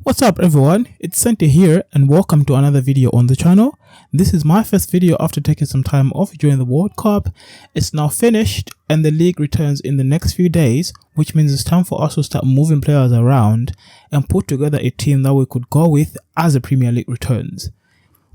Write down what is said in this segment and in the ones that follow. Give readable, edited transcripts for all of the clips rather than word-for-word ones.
What's up everyone, it's Sente here and welcome to another video on the channel. This is my first video after taking some time off during the World Cup. It's now finished and the league returns in the next few days, which means it's time for us to start moving players around and put together a team that we could go with as the Premier League returns.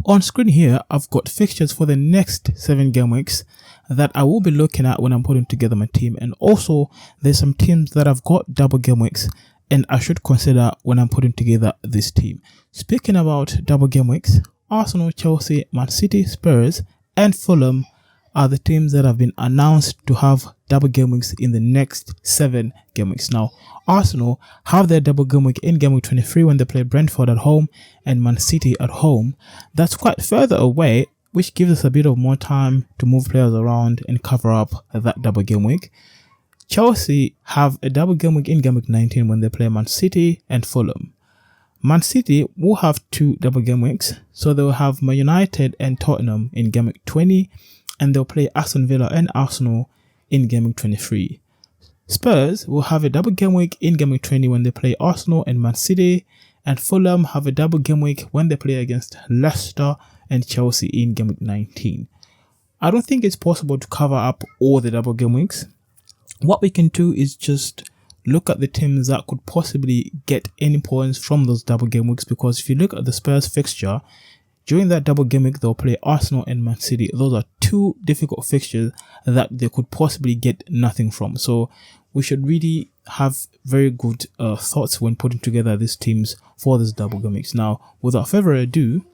On screen here, I've got fixtures for the next 7 game weeks that I will be looking at when I'm putting together my team, and also there's some teams that I've got double game weeks and I should consider when I'm putting together this team. Speaking about double game weeks, Arsenal, Chelsea, Man City, Spurs and Fulham are the teams that have been announced to have double game weeks in the next 7 game weeks. Now, Arsenal have their double game week in game week 23 when they play Brentford at home and Man City at home. That's quite further away, which gives us a bit of more time to move players around and cover up that double game week. Chelsea have a double game week in game week 19 when they play Man City and Fulham. Man City will have 2 double game weeks, so they will have Man United and Tottenham in game week 20, and they'll play Aston Villa and Arsenal in game week 23. Spurs will have a double game week in game week 20 when they play Arsenal and Man City, and Fulham have a double game week when they play against Leicester and Chelsea in game week 19. I don't think it's possible to cover up all the double game weeks. What we can do is just look at the teams that could possibly get any points from those double game weeks, because if you look at the Spurs fixture, during that double game week they'll play Arsenal and Man City. Those are 2 difficult fixtures that they could possibly get nothing from. So we should really have very good thoughts when putting together these teams for this double game weeks. Now, without further ado,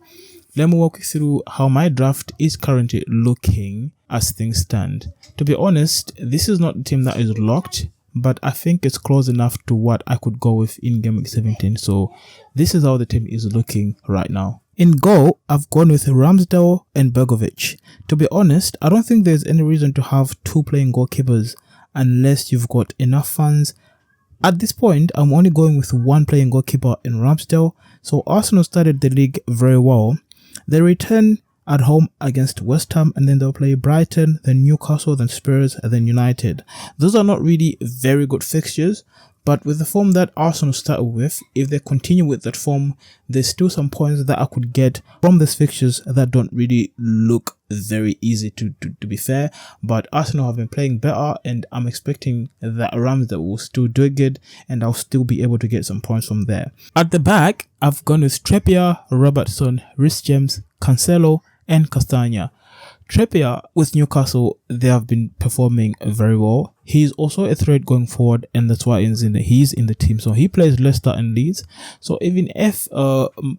let me walk you through how my draft is currently looking as things stand. To be honest, this is not the team that is locked, but I think it's close enough to what I could go with in game week 17. So this is how the team is looking right now. In goal, I've gone with Ramsdale and Begovic. To be honest, I don't think there's any reason to have 2 playing goalkeepers unless you've got enough funds. At this point, I'm only going with 1 playing goalkeeper in Ramsdale. So Arsenal started the league very well. They return at home against West Ham, and then they'll play Brighton, then Newcastle, then Spurs, and then United. Those are not really very good fixtures, but with the form that Arsenal started with, if they continue with that form, there's still some points that I could get from these fixtures that don't really look very easy to be fair. But Arsenal have been playing better, and I'm expecting that Ramsdale will still do good, and I'll still be able to get some points from there. At the back, I've gone with Trippier, Robertson, Reece James, Cancelo, and Castagna. Trippier with Newcastle, they have been performing very well. He's also a threat going forward, and that's why he's in the team. So he plays Leicester and Leeds. So even if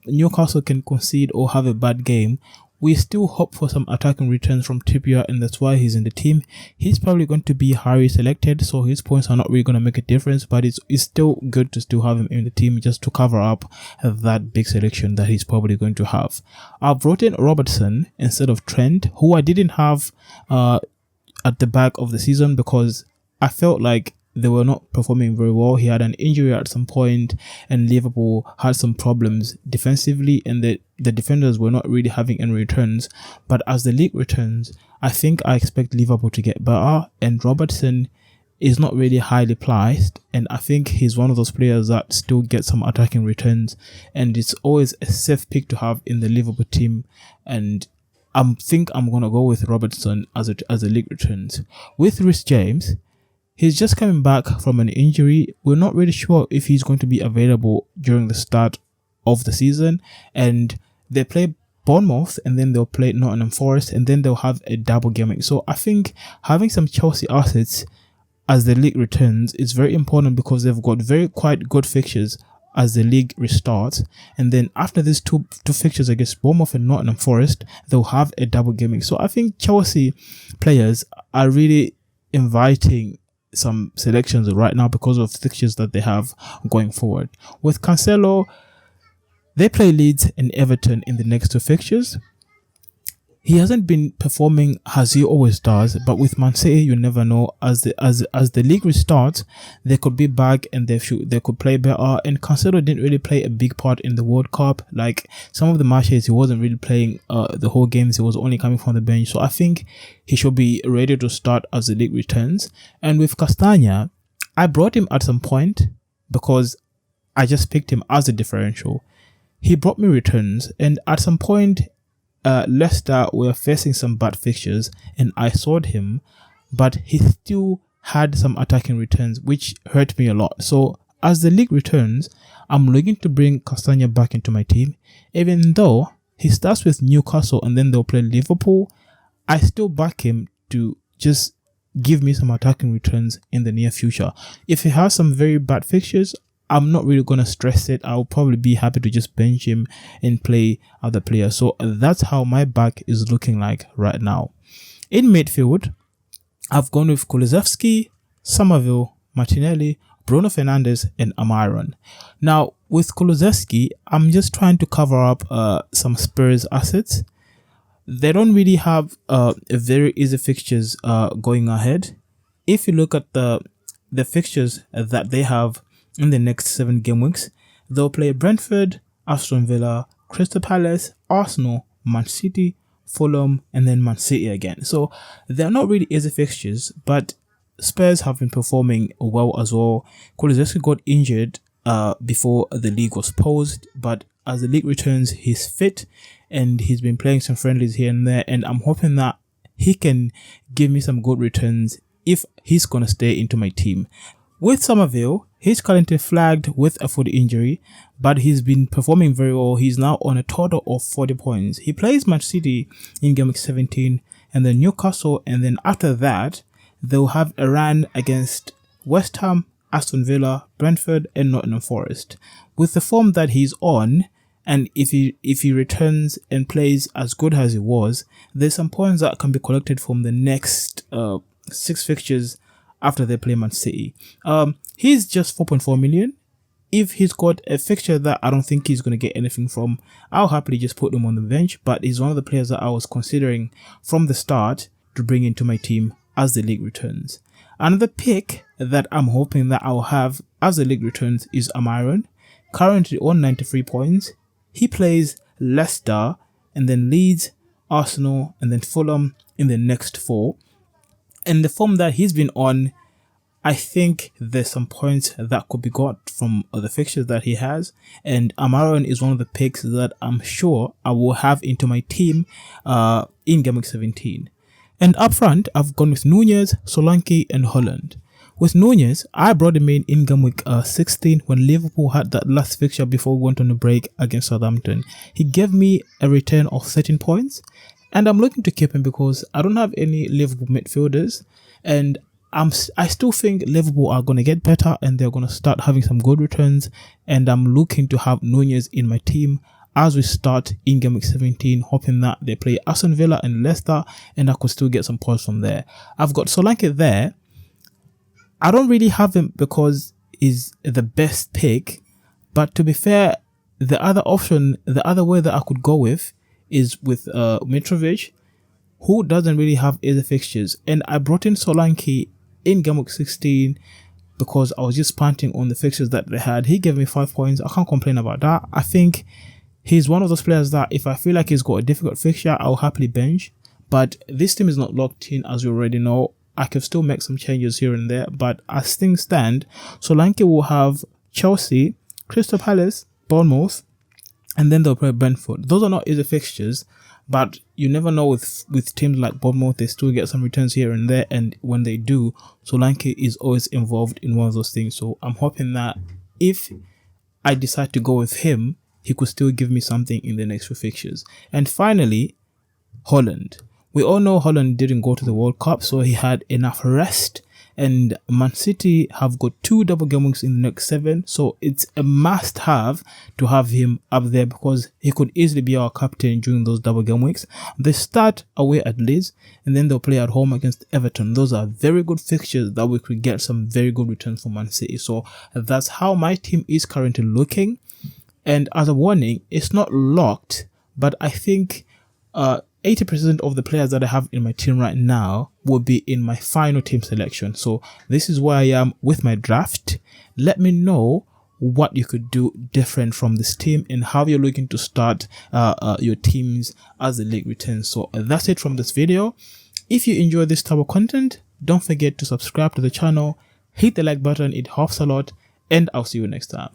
Newcastle can concede or have a bad game, we still hope for some attacking returns from Trippier, and that's why he's in the team. He's probably going to be highly selected, so his points are not really going to make a difference, but it's still good to still have him in the team just to cover up that big selection that he's probably going to have. I brought in Robertson instead of Trent, who I didn't have at the back of the season because I felt like they were not performing very well. He had an injury at some point, and Liverpool had some problems defensively, and the defenders were not really having any returns. But as the league returns, I think I expect Liverpool to get better, and Robertson is not really highly priced, and I think he's one of those players that still get some attacking returns, and it's always a safe pick to have in the Liverpool team. And I think I'm gonna go with Robertson as the league returns. With Reece James, he's just coming back from an injury. We're not really sure if he's going to be available during the start of the season, and they play Bournemouth, and then they'll play Nottingham Forest, and then they'll have a double game week. So I think having some Chelsea assets as the league returns is very important, because they've got quite good fixtures as the league restarts, and then after these two fixtures against Bournemouth and Nottingham Forest, they'll have a double game week. So I think Chelsea players are really inviting some selections right now because of fixtures that they have going forward. With Cancelo, they play Leeds and Everton in the next 2 fixtures. He hasn't been performing as he always does, but with Man City, you never know. As the league restarts, they could be back and they could play better. And Cancelo didn't really play a big part in the World Cup. Like some of the matches, he wasn't really playing the whole games. He was only coming from the bench. So I think he should be ready to start as the league returns. And with Castagna, I brought him at some point because I just picked him as a differential. He brought me returns, and at some point, Leicester were facing some bad fixtures, and I sold him, but he still had some attacking returns, which hurt me a lot. So as the league returns, I'm looking to bring Castagna back into my team. Even though he starts with Newcastle and then they'll play Liverpool, I still back him to just give me some attacking returns in the near future. If he has some very bad fixtures, I'm not really going to stress it. I'll probably be happy to just bench him and play other players. So that's how my back is looking like right now. In midfield, I've gone with Kulusevski, Somerville, Martinelli, Bruno Fernandes, and Almiron. Now, with Kulusevski, I'm just trying to cover up some Spurs assets. They don't really have a very easy fixtures going ahead. If you look at the fixtures that they have in the next 7 game weeks, they'll play Brentford, Aston Villa, Crystal Palace, Arsenal, Man City, Fulham, and then Man City again. So they're not really easy fixtures, but Spurs have been performing well as well. Kulusevski got injured before the league was paused, but as the league returns, he's fit and he's been playing some friendlies here and there, and I'm hoping that he can give me some good returns if he's gonna stay into my team. With Somerville, he's currently flagged with a foot injury, but he's been performing very well. He's now on a total of 40 points. He plays Man City in game week 17 and then Newcastle, and then after that, they'll have a run against West Ham, Aston Villa, Brentford, and Nottingham Forest. With the form that he's on, and if he returns and plays as good as he was, there's some points that can be collected from the next 6 fixtures after they play Man City. He's just 4.4 million. If he's got a fixture that I don't think he's going to get anything from, I'll happily just put him on the bench, but he's one of the players that I was considering from the start to bring into my team as the league returns. Another pick that I'm hoping that I'll have as the league returns is Almiron, currently on 93 points. He plays Leicester and then Leeds, Arsenal, and then Fulham in the next 4. And the form that he's been on, I think there's some points that could be got from the fixtures that he has. And Almiron is one of the picks that I'm sure I will have into my team in game week 17. And up front, I've gone with Nunez, Solanke, and Holland. With Nunez, I brought him in game week 16 when Liverpool had that last fixture before we went on a break against Southampton. He gave me a return of 13 points. And I'm looking to keep him because I don't have any Liverpool midfielders, and I still think Liverpool are going to get better and they're going to start having some good returns, and I'm looking to have Nunez in my team as we start in game week 17, hoping that they play Aston Villa and Leicester and I could still get some points from there. I've got Solanke there. I don't really have him because he's the best pick, but to be fair, the other option, the other way that I could go with is with Mitrovic, who doesn't really have easy fixtures. And I brought in Solanke in game week 16 because I was just panting on the fixtures that they had. He gave me 5 points. I can't complain about that. I think he's one of those players that if I feel like he's got a difficult fixture, I'll happily bench. But this team is not locked in, as you already know. I can still make some changes here and there. But as things stand, Solanke will have Chelsea, Crystal Palace, Bournemouth, and then they'll play Brentford. Those are not easy fixtures, but you never know with teams like Bournemouth, they still get some returns here and there, and when they do, Solanke is always involved in one of those things. So I'm hoping that if I decide to go with him, he could still give me something in the next few fixtures. And finally, Holland. We all know Holland didn't go to the World Cup, so he had enough rest. And Man City have got 2 double game weeks in the next 7, so it's a must-have to have him up there because he could easily be our captain during those double game weeks. They start away at Leeds, and then they'll play at home against Everton. Those are very good fixtures that we could get some very good returns from Man City. So that's how my team is currently looking. And as a warning, it's not locked, but I think 80% of the players that I have in my team right now will be in my final team selection. So this is where I am with my draft. Let me know what you could do different from this team and how you're looking to start your teams as the league returns. So that's it from this video. If you enjoy this type of content, don't forget to subscribe to the channel, hit the like button, it helps a lot, and I'll see you next time.